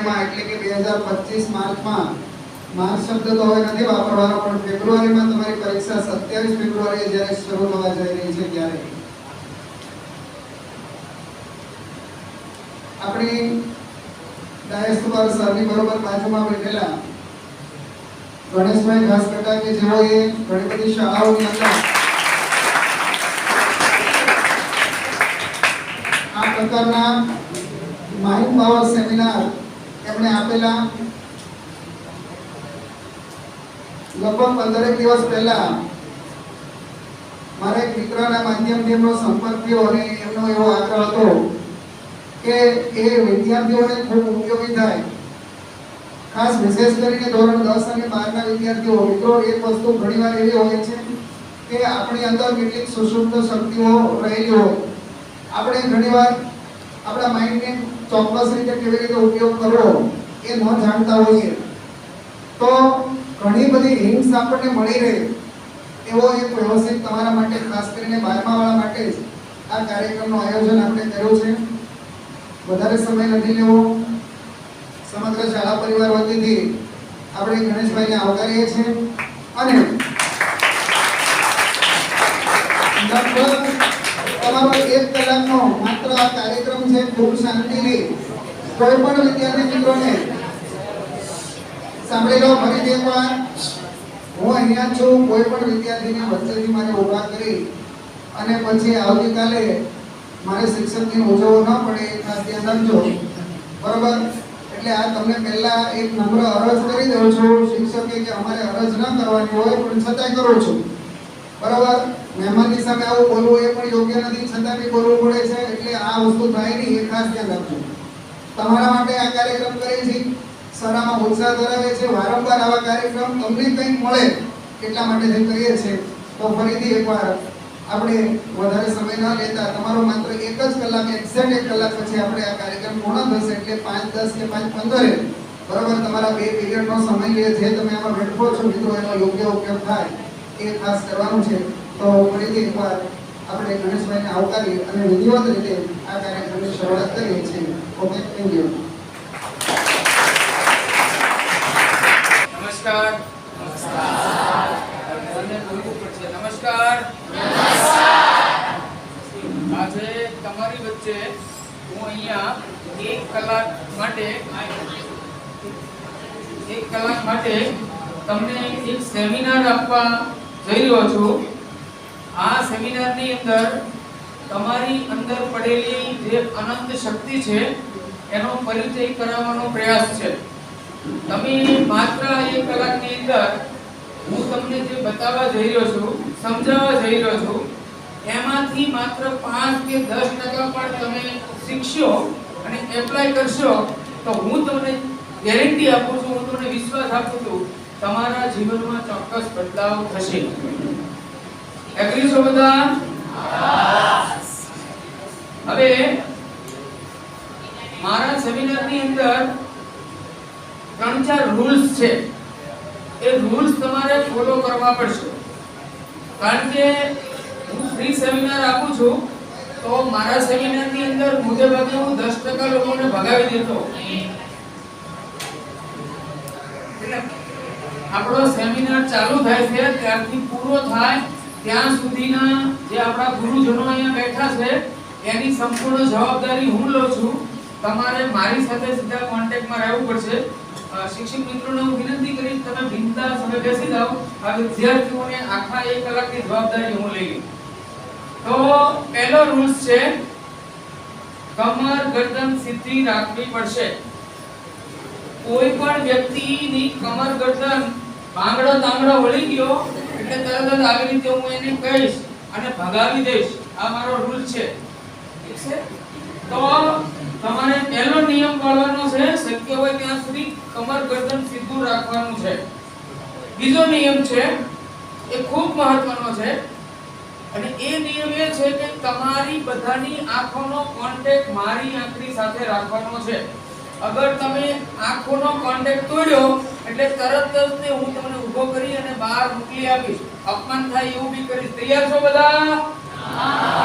ફેબ્રુઆરીમાં એટલે કે 2025 માર્ચમાં માર્ચ શબ્દ તો હવે નથી વાપરવાનો, પણ ફેબ્રુઆરીમાં તમારી પરીક્ષા 27 ફેબ્રુઆરીએ જ્યારે શરૂ થવા જઈ રહી છે ત્યારે આપણી ડાયસ પર સરની બરોબર બાજુમાં બેઠેલા ગણેશભાઈ ઘાસકટા કે જેઓએ ઘણી બધી શાળાઓની અંદર આ પ્રકારના માઇન્ડ પાવર સેમિનાર એમણે આપેલા. લગભગ 15 દિવસ પહેલા મારા એક મિત્રના માધ્યમથી એમનો સંપર્ક થયો અને એમનો એવો આગ્રહ હતો કે એ વિદ્યાર્થીઓને ખૂબ ઉપયોગી થાય, ખાસ વિશેષ કરીને ધોરણ 10 અને 12 ના વિદ્યાર્થીઓ. મિત્રો, એક વસ્તુ ઘણીવાર એવી હોય છે કે આપણી અંદર કેટલીક સુષુપ્ત શક્તિઓ રહેલી હોય, આપણે ઘણીવાર આપણા માઇન્ડને ચોક્કસ રીતે કેવી રીતે ઉપયોગ કરવો એ ન જાણતા હોઈએ. તો ઘણી બધી હિન્ટ્સ આપણને મળી રહે એવો એક વ્યવસ્થિત તમારા માટે, ખાસ કરીને 12મા વાળા માટે જ આ કાર્યક્રમનું આયોજન આપણે કર્યું છે. વધારે સમય નથી લેવો. સમગ્ર શાળા પરિવાર વતીથી આપણે ગણેશભાઈને આવકારીએ છીએ અને તમારો 1 કલાકનો માત્ર આ કાર્યક્રમ છે. ખૂબ શાંતિથી કોઈ પણ વિદ્યાર્થી મિત્રોને સાંભળી લો. ફરીથી એકવાર હું અહીંયા છું. કોઈ પણ વિદ્યાર્થીને વચ્ચેથી મારે ઊભા કરી અને પછી આવતીકાલે મારે શિક્ષકની ઉજવવો ન પડે એ ખાસ ધ્યાન રાખજો, બરોબર? એટલે આ તમને પહેલા એક નમ્ર અરજ કરી દઉં છું. શિક્ષકે કે અમારે અરજ ન કરવાની હોય પણ છતાંય કરું છું, બરાબર? મહેમાનની સામે આવું બોલવું એ પણ યોગ્ય નથી, છતાં બી બોલવું પડે છે. એટલે આ વસ્તુ થાય નહીં એ ખાસ ધ્યાન રાખજો. તમારા માટે આ કાર્યક્રમ કરી છે, શાળામાં ઉત્સાહ ધરાવે છે. વારંવાર આવા કાર્યક્રમ તમને કંઈક મળે એટલા માટે જે કરીએ છીએ. તો ફરીથી એકવાર આપણે વધારે સમય ન લેતા તમારો માત્ર 1 જ કલાક, એક્ઝેક્ટ 1 કલાક પછી આપણે આ કાર્યક્રમ પૂર્ણ થશે. એટલે 5:10 કે 5:15 બરાબર તમારા 2 પીરિયડનો સમય લે જે તમે આમાં બેઠો છો મિત્રો, એનો યોગ્ય ઉપયોગ થાય એ ખાસ કરવાનું છે. તો ફરીથી એકવાર આપણે ગણેશભાઈને આવકારી અને વિધિવત રીતે આ કાર્યક્રમની શરૂઆત કરીએ છીએ. Okay, thank you. નમસ્કાર. નમસ્કાર. આજે તમારી વચ્ચે હું અહીંયા 1 કલાક માટે તમને એક સેમિનાર આપવા જઈ રહ્યો છું. આ સેમિનારની અંદર તમારી અંદર પડેલી જે અનંત શક્તિ છે એનો પરિચય કરાવવાનો પ્રયાસ છે. તમે માત્ર 1 કલાકની અંદર હું તમને જે બતાવવા જઈ રહ્યો છું, સમજાવવા જઈ રહ્યો છું, એમાંથી માત્ર 5 કે 10% પણ તમે શીખશો અને એપ્લાય કરશો તો હું તમને ગેરંટી આપું છું, હું તમને વિશ્વાસ આપું છું, તમારા જીવનમાં ચોક્કસ બદલાવ થશે. એગ્રી છો બધા? હવે મારા સેમિનારની અંદર 3-4 રૂલ્સ છે. એ રૂલ્સ તમારે ફોલો કરવા પડશે. કારણ કે હું ફ્રી સેમિનાર આપું છું તો મારા સેમિનારની અંદર મોટે ભાગે હું 10% લોકોને ભગાવી દેતો. એટલે આપણો સેમિનાર ચાલુ થાય છે ત્યારથી પૂરો થાય ત્યાં સુધીના જે આપણા ગુરુજનો અહીંયા બેઠા છે એની સંપૂર્ણ જવાબદારી હું લઉં છું. તમારે મારી સાથે સીધા કોન્ટેક્ટમાં રહેવું પડશે. શિક્ષક મિત્રોને હું વિનંતી કરીશ તમે બિંદાસ હવે બેસી જાઓ. આ વિદ્યાર્થીઓને આખા 1 કલાકની જવાબદારી હું લઈ લઈશ. તો પહેલો રૂલ્સ છે કમર ગરદન સીધી રાખવી પડશે. કોઈ પણ વ્યક્તિની કમર ગરદન ભાંગડો તાંગડો વળી ગયો એટલે તરત જ આવી રીતે હું એને કહીશ અને ભગાવી દઈશ. આ મારો રૂલ છે, ઠીક છે? તો તમારે પહેલો નિયમ પાળવાનો છે, શક્ય હોય ત્યાં સુધી કમર ગરદન સીધું રાખવાનું છે. બીજો નિયમ છે એ ખૂબ મહત્વનો છે અને એ નિયમ એ છે કે તમારી બધાની આંખોનો કોન્ટેક્ટ મારી આંખની સાથે રાખવાનો છે. અગર તમે આંખોનો કોન્ટેક્ટ તોડ્યો એટલે તરત જ હું તમને ઊભો કરી અને બહાર મોકલી આપીશ. અપમાન થાય એવું બી કરીશ. તૈયાર છો બધા?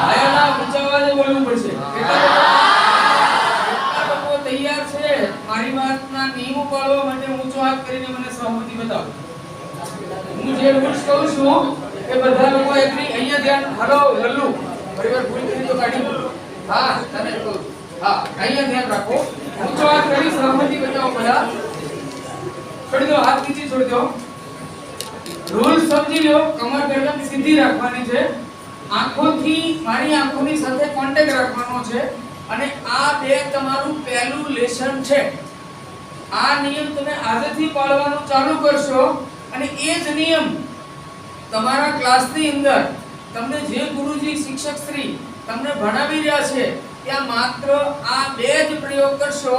આયાના ઊંચા અવાજે બોલવું પડશે. કેટલા લોકો તૈયાર છે? મારી વાતના નિયમો પાળવા માટે ઊંચો હાથ કરીને મને સહમતિ બતાવો. હું જે રૂલ્સ કહું છું એ બધા લોકો એગ્રી. અહીંયા ધ્યાન. હાલો લલ્લુ, બરાબર ભૂલ કરી તો કાઢી મૂકો. હા તને કહું. હા અહીંયા ધ્યાન રાખો. ઊંચો હાથ કરી સહમતિ બતાવો બધા. છોડી દો હાથ, નીચે છોડી દો. રૂલ સમજી લો. કમર ગરદન સીધી રાખવાની છે. આંખોથી, મારી આંખોની સાથે કોન્ટેક્ટ રાખવાનો છે. અને આ બે તમારું પહેલું લેસન છે. આ નિયમ તમે આજથી પાળવાનું ચાલુ કરશો અને એ જ નિયમ તમારા ક્લાસની અંદર તમને જે ગુરુજી શિક્ષક શ્રી તમને ભણાવી રહ્યા છે ત્યાં માત્ર આ બે જ પ્રયોગ કરશો,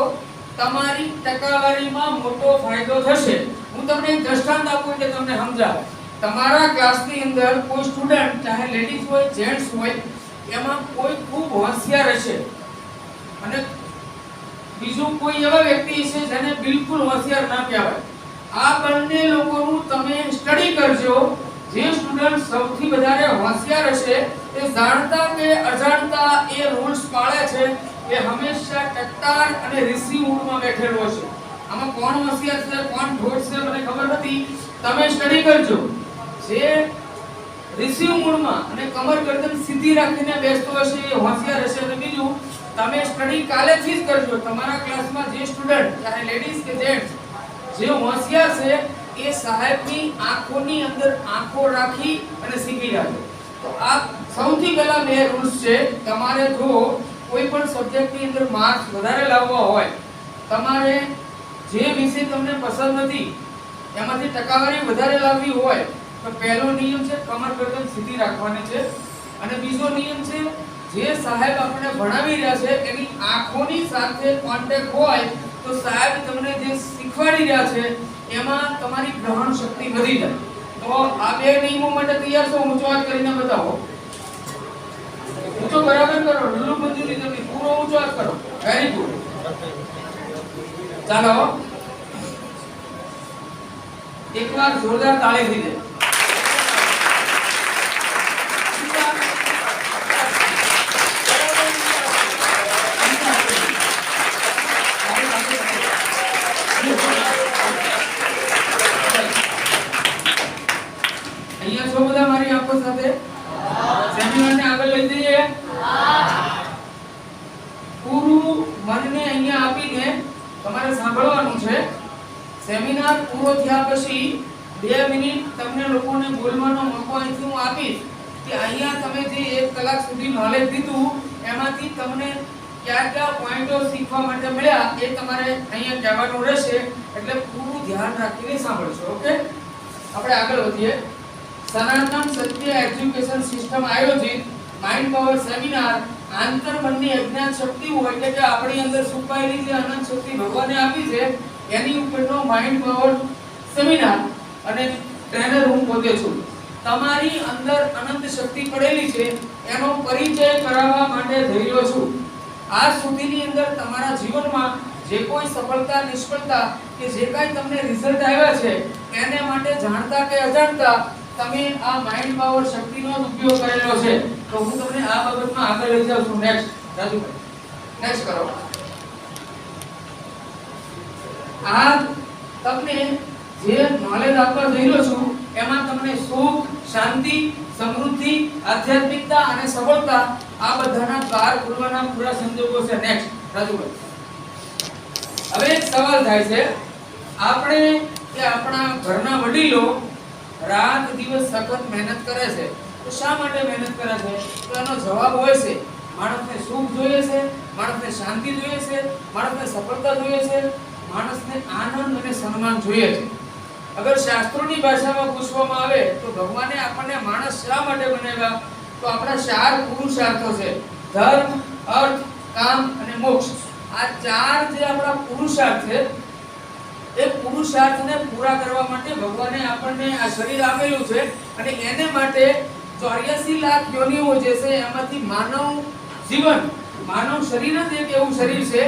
તમારી ટકાવારીમાં મોટો ફાયદો થશે. હું તમને એક દ્રષ્ટાંત આપું એટલે તમને સમજાવ. તમારા ક્લાસની અંદર કોઈ સ્ટુડન્ટ, ચાહે લેડીઝ હોય જેન્ટ્સ હોય, એમાં કોઈ ખૂબ હોશિયાર હશે અને બીજું કોઈ એવા વ્યક્તિ છે જેને બિલકુલ હોશિયાર ના કહેવાય. આ બંને લોકોનું તમે સ્ટડી કરજો. જે સ્ટુડન્ટ સૌથી વધારે હોશિયાર હશે તે જાણતા કે અજાણતા એ રૂલ્સ પાળે છે એ હંમેશા ટટ્ટાર અને રિસીવ મૂડમાં બેઠેલો હશે. આમાં કોણ હોશિયાર છે કોણ ઠોઠ છે મને ખબર નથી. તમે સ્ટડી કરજો. જે રિસીવ મૂડમાં અને કમર ગરદન સીધી રાખીને બેસતો હશે એ હોશિયાર હશે. અને બીજું, તમે સ્ટડી કાલેથી જ કરજો. તમારા ક્લાસમાં જે સ્ટુડન્ટ, ચાહે લેડીઝ કે જેન્ટ્સ, જે હોશિયાર છે એ સાહેબની આંખોની અંદર આંખો રાખી અને શીખી રાખે. તો આ સૌથી પહેલા બે રૂલ્સ છે. તમારે જો કોઈ પણ સબ્જેક્ટની અંદર માર્ક્સ વધારે લાવવા હોય, તમારે જે વિષય તમને પસંદ નથી એમાંથી ટકાવારી વધારે લાવવી હોય તો પહેલો નિયમ છે કમર ગરદન સીધી રાખવાની છે. અને બીજો નિયમ છે, જે સાહેબ આપણે ભણાવી રહ્યા છે એની આંખોની સાથે કોન્ટેક્ટ હોય તો સાહેબ તમને જે શીખવાડી રહ્યા છે એમાં તમારી ગ્રહણ શક્તિ વધી જાય. તો આ બે નિયમો માટે તૈયાર છો? ઊંચો હાથ કરીને બતાવો. ઊંચો બરાબર કરો. લલ્લુ મંજૂરી તમે પૂરો ઊંચો હાથ કરો. Very good. ચાલો એકવાર જોરદાર તાળી થઈ જાય. અહીંયા છો બધા મારી આંખો સાથે? સેમિનારને આગળ લઈ જઈએ. પૂરું મનને અહીંયા આપીને તમારે સાંભળવાનું છે. સેમિનાર પૂરો થયા પછી 2 મિનિટ તમને લોકોને બોલવાનો મોકો અહીંથી હું આપીશ કે અહીંયા તમે જે 1 કલાક સુધી નોલેજ લીધું એમાંથી તમને કયા કયા પોઈન્ટો શીખવા માટે મળ્યા એ તમારે અહીંયા કહેવાનું રહેશે. એટલે પૂરું ધ્યાન રાખીને સાંભળશો. ઓકે, આપણે આગળ વધીએ. સનાતન સત્ય એજ્યુકેશન સિસ્ટમ આયોજિત માઇન્ડ પાવર સેમિનાર આંતરમનની અજ્ઞાન શક્તિઓ એટલે કે આપણી અંદર છુપાયેલી જે અનંત શક્તિ ભગવાને આપી છે એની ઉપરનો માઇન્ડ પાવર સેમિનાર. અને ટ્રેનર હું પોતે છું. તમારી અંદર અનંત શક્તિ પડેલી છે એનો પરિચય કરાવવા માટે જઈ રહ્યો છું. આજ સુધીની અંદર તમારા જીવનમાં જે કોઈ સફળતા નિષ્ફળતા કે જે કાંઈ તમને રિઝલ્ટ આવ્યા છે એને માટે જાણતા કે અજાણતા તમે આ માઇન્ડ પાવર શક્તિનો ઉપયોગ કરેલો છે. તો હું તમને આ બાબતમાં આગળ લઈ જાઉં છું. નેક્સ્ટ રાજુભાઈ, નેક્સ્ટ કરો. આ તમને જે નોલેજ આપવા જઈ રહ્યો છું એમાં તમને સુખ, શાંતિ, સમૃદ્ધિ, આધ્યાત્મિકતા અને સફળતા આ બધાના દ્વાર ખુલવાના પૂરા સંજોગો છે. નેક્સ્ટ રાજુભાઈ. હવે એક સવાલ થાય છે, આપણે કે આપણા ઘરના વડીલો રાત દિવસ સખત મહેનત કરે છે તો શા માટે મહેનત કરે છે? તો એનો જવાબ હોય છે માણસને સુખ જોઈએ છે, માણસને શાંતિ જોઈએ છે, માણસને સફળતા જોઈએ છે, માણસને આનંદ અને સન્માન જોઈએ છે. અગર શાસ્ત્રોની ભાષામાં પૂછવામાં આવે તો ભગવાને આપણને માણસ શા માટે બનાવ્યા? તો આપણા 4 પુરુષાર્થો છે: ધર્મ, અર્થ, કામ અને મોક્ષ. આ 4 જે આપણા પુરુષાર્થ છે એ પુરુષાર્થને પૂરા કરવા માટે ભગવાને આપણને આ શરીર આપેલું છે. અને એને માટે 84 લાખ યોનિઓ જે છે એમાંથી માનવ જીવન, માનવ શરીર જ એક એવું શરીર છે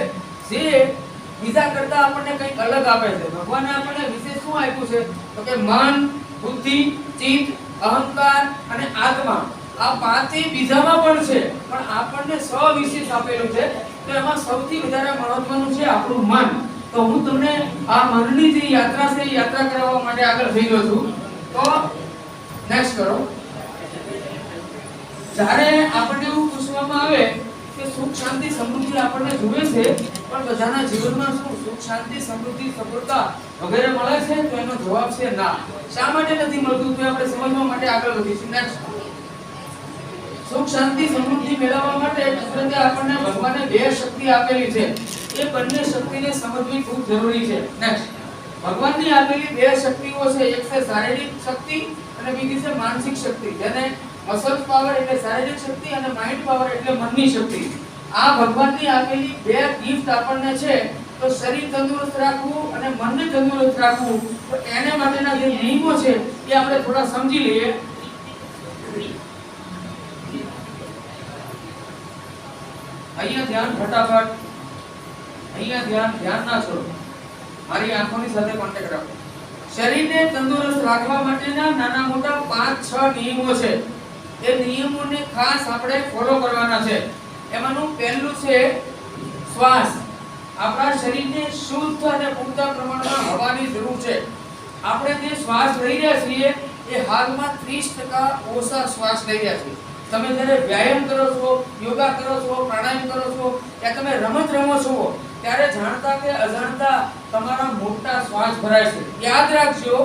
જે બીજા કરતા આપણને કંઈક અલગ આપે છે. ભગવાને આપણને વિશેષ શું આપ્યું છે? તો કે મન, બુદ્ધિ, ચિત્ત, અહંકાર અને આત્મા. આ પાંચેય બીજામાં પણ છે પણ આપણને સવિશેષ આપેલું છે. તો એમાં સૌથી વધારે મહત્વનું છે આપણું મન. તો હું તમને આ મનની જે યાત્રા છે એ યાત્રા કરાવવા માટે આગળ થઈ ગયો છું. તો નેક્સ્ટ કરો. જ્યારે આપણને એવું પૂછવામાં આવે કે સુખ શાંતિ સમૃદ્ધિ આપણને જોઈએ છે, પણ બધાના જીવનમાં શું સુખ શાંતિ સમૃદ્ધિ સફળતા વગેરે મળે છે? તો એનો જવાબ છે ના. શા માટે નથી મળતું તો આપણે સમજવા માટે આગળ વધીશું. નેક્સ્ટ. સુખ શાંતિ સમૃદ્ધિ મેળવવા માટે કુદરતે આપણને ભગવાને બે શક્તિ આપેલી છે. એ બંને શક્તિને સમજવી ખૂબ જરૂરી છે. નેક્સ્ટ. ભગવાનની આપેલી બે શક્તિઓ છે, એક છે શારીરિક શક્તિ અને બીજી છે માનસિક શક્તિ, જેને મસલ પાવર એટલે શારીરિક શક્તિ અને માઇન્ડ પાવર એટલે મનની શક્તિ. આ ભગવાનની આપેલી બે ગિફ્ટ આપણને છે. તો શરીર તંદુરસ્ત રાખવું અને મનને તંદુરસ્ત રાખવું, તો એને માટેના જે નિયમો છે એ આપણે થોડા સમજી લઈએ. અહીંયા ધ્યાન ફટાફટ, અહીંયા ધ્યાન ના છોડો, મારી આંખોની સાથે કોન્ટેક્ટ રાખો. શરીરને તંદુરસ્ત રાખવા માટેના નાના મોટા 5-6 નિયમો છે. એ નિયમોને ખાસ આપણે ફોલો કરવાના છે. એમાંનું પહેલું છે શ્વાસ. આપણા શરીરને શુદ્ધ અને પૂરતા પ્રમાણમાં હવાની જરૂર છે. આપણે જે શ્વાસ લઈ રહ્યા છીએ એ હાલમાં 30% ઓછા શ્વાસ લઈ રહ્યા છીએ. તમે જ્યારે વ્યાયામ કરો છો, યોગા કરો છો, પ્રાણાયામ કરો છો, કે તમે રમત રમો છો, ત્યારે જાણતા કે અજાણતા તમારા મોટા શ્વાસ ભરાય છે. યાદ રાખજો,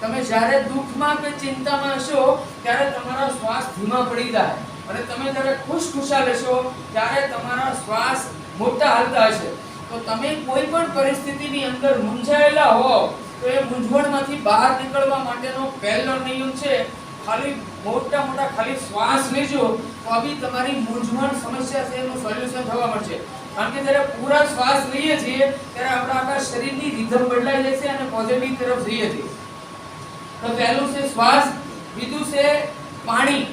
તમે જ્યારે દુઃખમાં કે ચિંતામાં હશો ત્યારે તમારા શ્વાસ ધીમા પડી જાય, અને તમે જ્યારે ખુશખુશાલ હશો ત્યારે તમારા શ્વાસ મોટા હાલતા હશે. તો તમે કોઈ પણ પરિસ્થિતિની અંદર મૂંઝાયેલા હો તો એ મૂંઝવણમાંથી બહાર નીકળવા માટેનો પહેલો નિયમ છે ખાલી મોટા ખાલી શ્વાસ લેજો, તો બી તમારી મૂંઝવણ સમસ્યા છે એનું સોલ્યુશન થવા મળશે. કારણ કે જ્યારે પૂરા શ્વાસ લઈએ છીએ ત્યારે આપણા આખા શરીરની રિધમ બદલાઈ જાય છે અને પોઝિટિવ તરફ જઈએ છીએ. તો પહેલું છે શ્વાસ. બીજું છે પાણી.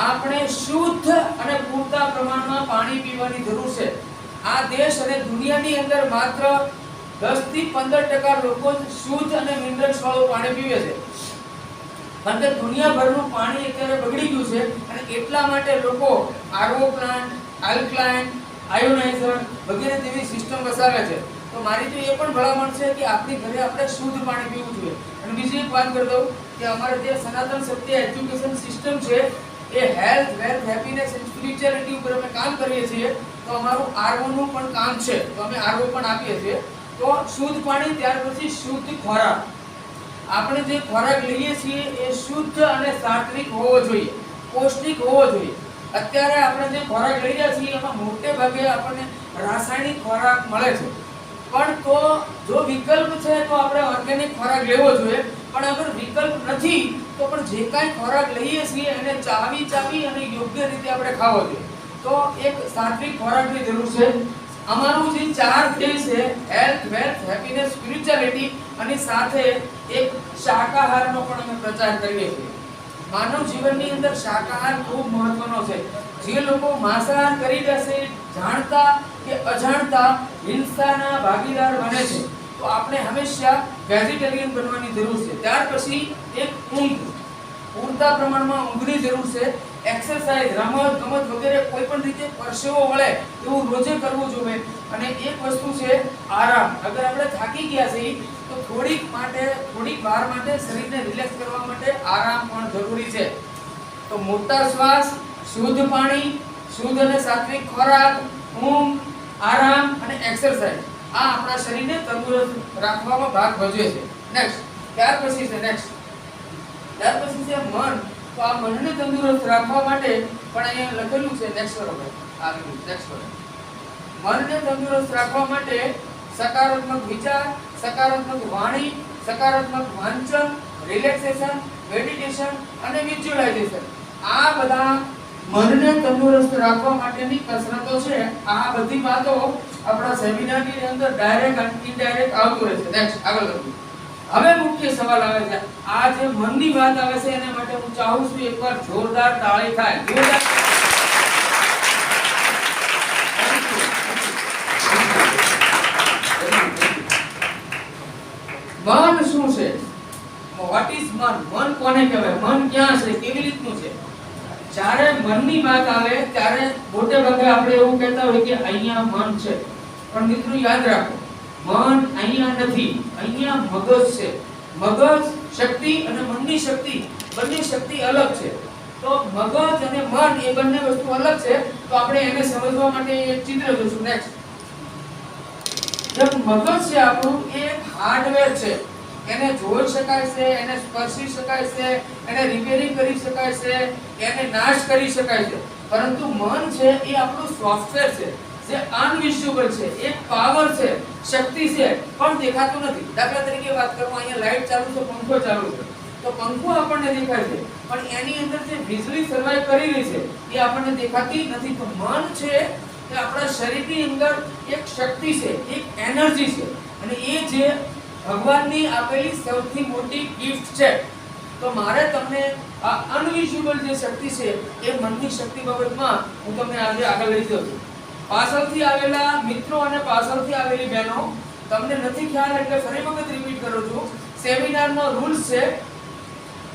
આપણે શુદ્ધ અને પૂરતા પ્રમાણમાં પાણી પીવાની જરૂર છે. આ દેશ અને દુનિયાની અંદર માત્ર 10 થી 15% લોકો શુદ્ધ અને મિનરલ્સ વાળું પાણી પીવે છે. કારણ કે દુનિયાભરનું પાણી અત્યારે બગડી ગયું છે, અને એટલા માટે લોકો આરઓ પ્લાન્ટ, આલ્કલાઇન, આયોનાઇઝર વગેરે જેવી સિસ્ટમ વસાવે છે. તો મારી તો એ પણ ભલામણ છે કે આપણી ઘરે આપણે શુદ્ધ પાણી પીવું જોઈએ. અને બીજી એક વાત કરી દઉં કે અમારે જે સનાતન સત્ય એજ્યુકેશન સિસ્ટમ છે એ health, wealth, happiness and spirituality ઉપર અમે કામ કરીએ છીએ. તો અમારું આરઓ નું પણ કામ છે, તો અમે આરઓ પણ આપીએ છીએ. તો શુદ્ધ પાણી, ત્યાર પછી શુદ્ધ ખોરાક. આપણે જે ખોરાક લઈએ છીએ એ શુદ્ધ અને સાત્વિક હોવો જોઈએ, પૌષ્ટિક હોવો જોઈએ. અત્યારે આપણે જે ખોરાક લઈ રહ્યા છીએ એમાં મોટે ભાગે આપણને રાસાયણિક ખોરાક મળે છે. પણ તો જો વિકલ્પ છે તો આપણે ઓર્ગેનિક ખોરાક લેવો જોઈએ. પણ અગર વિકલ્પ નથી તો પણ જે કાંઈ ખોરાક લઈએ છીએ એને ચાવી અને યોગ્ય રીતે આપણે ખાવો જોઈએ. તો એક સાત્વિક ખોરાકની જરૂર છે. અમારું જે 4 ફેઝ છે, હેલ્થ, વેલ્થ, હેપીનેસ, સ્પિરિચ્યુઆલિટી, અને સાથે એક શાકાહારનો પણ અમે પ્રચાર કરીએ છીએ. માનવ જીવનની અંદર શાકાહાર ખૂબ મહત્વનો છે. જે લોકો માંસાહાર કરી જશે જાણતા કે અજાણતા હિંસાના ભાગીદાર બને છે. તો આપણે હંમેશા વેજીટેરિયન બનવાની જરૂર છે. ત્યાર પછી એક ઊંઘ, પૂરતા પ્રમાણમાં ઊંઘની જરૂર છે. એક્સરસાઇઝ, રમત ગમત વગેરે કોઈ પણ રીતે પરસેવો વળે એવું રોજે કરવું જોઈએ. અને એક વસ્તુ છે આરામ. અગર આપણે થાકી ગયા છીએ તો થોડીક વાર માટે શરીરને રિલેક્સ કરવા માટે આરામ પણ જરૂરી છે. તો મોટા શ્વાસ, શુદ્ધ પાણી, શુદ્ધ અને સાત્વિક ખોરાક, ઊંઘ, આરામ અને એક્સરસાઇઝ, આ આપણા શરીરને તંદુરસ્ત રાખવામાં ભાગ ભજવે છે. નેક્સ્ટ. ત્યાર પછી છે મન. તો આ મનને તંદુરસ્ત રાખવા માટે પણ અહીંયા લખેલું છે. નેક્સ્ટ કરો ભાઈ, આગળ નેક્સ્ટ કરો. મનને તંદુરસ્ત રાખવા માટે સકારાત્મક વિચાર, સકારાત્મક વાણી, સકારાત્મક વાંચન, રિલેક્સેશન, મેડિટેશન અને વિઝ્યુલાઇઝેશન, આ બધા મનને તંદુરસ્ત રાખવા માટેની કસરતો છે. આ બધી વાતો આપણા સેમિનારની અંદર ડાયરેક્ટ અને ઇનડાયરેક્ટ આવતું રહે છે. નેક્સ્ટ, આગળ વધીએ. હવે મુખ્ય સવાલ આવે છે. આ જે મનની વાત આવે છે એના માટે હું ચાહું છું એકવાર જોરદાર તાળી થાય. જોરદાર. મન શું છે? વોટ ઇઝ મન? મન કોને કહેવાય? મન ક્યાં છે? કેવી રીતનું છે? જ્યારે મનની વાત આવે ત્યારે મોટે ભાગે આપણે એવું કહેતા હોય કે અહીંયા મન છે. પણ મિત્રો યાદ રાખો, મન અહીંયા નથી, અહીંયા મગજ છે. મગજ શક્તિ અને મનની શક્તિ, બંને શક્તિ અલગ છે. તો મગજ અને મન એ બંને વસ્તુ અલગ છે. તો આપણે એને સમજવા માટે એક ચિત્ર જોશું. નેક્સ્ટ, જે મગજ છે આપણું એ હાર્ડવેર છે. એને જોઈ શકાય છે, એને સ્પર્શી શકાય છે, એને રિપેરિંગ કરી શકાય છે, એને નાશ કરી શકાય છે. પરંતુ મન છે એ આપણું સોફ્ટવેર છે, જે અનવિઝ્યુઅલ છે, એક પાવર છે, શક્તિ છે, પણ દેખાતું નથી. દાખલા તરીકે વાત કરું, અહીંયા લાઈટ ચાલુ છે, પંખો ચાલુ છે, તો પંખો આપણને દેખાય છે, પણ એની અંદર જે વીજળી સર્વાઈવ કરી રહી છે એ આપણને દેખાતી નથી. તો મન છે એ આપણા શરીરની અંદર એક શક્તિ છે, એક એનર્જી છે, અને એ જે ભગવાનની આપેલી સૌથી મોટી ગિફ્ટ છે. તો મારે તમને આ અનવિઝ્યુઅલ જે શક્તિ છે એ મનની શક્તિ બાબતમાં હું તમને આજે આગળ લઈ જાઉં છું. પાછળથી આવેલા મિત્રો અને પાછળથી આવેલી બહેનો, તમને નથી ખ્યાલ એટલે ફરી વખત રિપીટ કરું છું. સેમિનારનો રૂલ્સ છે,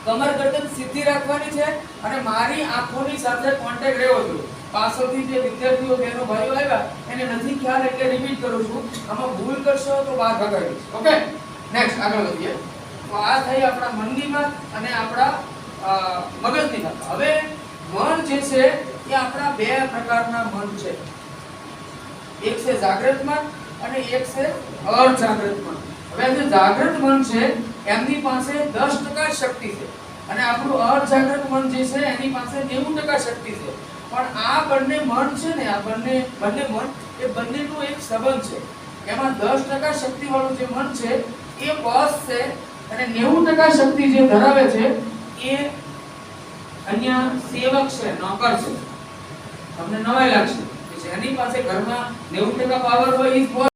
કમર ગરદન સીધી રાખવાની છે અને મારી આંખોની સાથે કોન્ટેક્ટ રહેવો જોઈએ. પાછળથી જે વિદ્યાર્થીઓ બહેનો ભાઈઓ આવ્યા એને નથી ખ્યાલ એટલે રિપીટ કરું છું. આમાં ભૂલ કરશો તો બહાર ભગાડીશ. ઓકે, નેક્સ્ટ આગળ વધીએ. તો આ થઈ આપણા મનની વાત અને આપણા મગજની વાત. હવે મન જે છે એ આપણા બે પ્રકારના મન છે. એક છે જાગૃત મન અને એક છે અજાગૃત મન. હવે જે જાગૃત મન છે એમની પાસે 10% શક્તિ છે અને આપણું અજાગૃત મન જે છે એની પાસે 90% શક્તિ છે. પણ આ બંને મન છે ને, આ બંને મન એ બંનેનો એક સંબંધ છે. એમાં 10% શક્તિ વાળું જે મન છે એ બોસ છે અને 90% શક્તિ જે ધરાવે છે એ અહીંયા સેવક છે, નોકર છે. તમને નવાઈ લાગશે, જેની પાસે ઘરમાં 90% પાવર હોય એ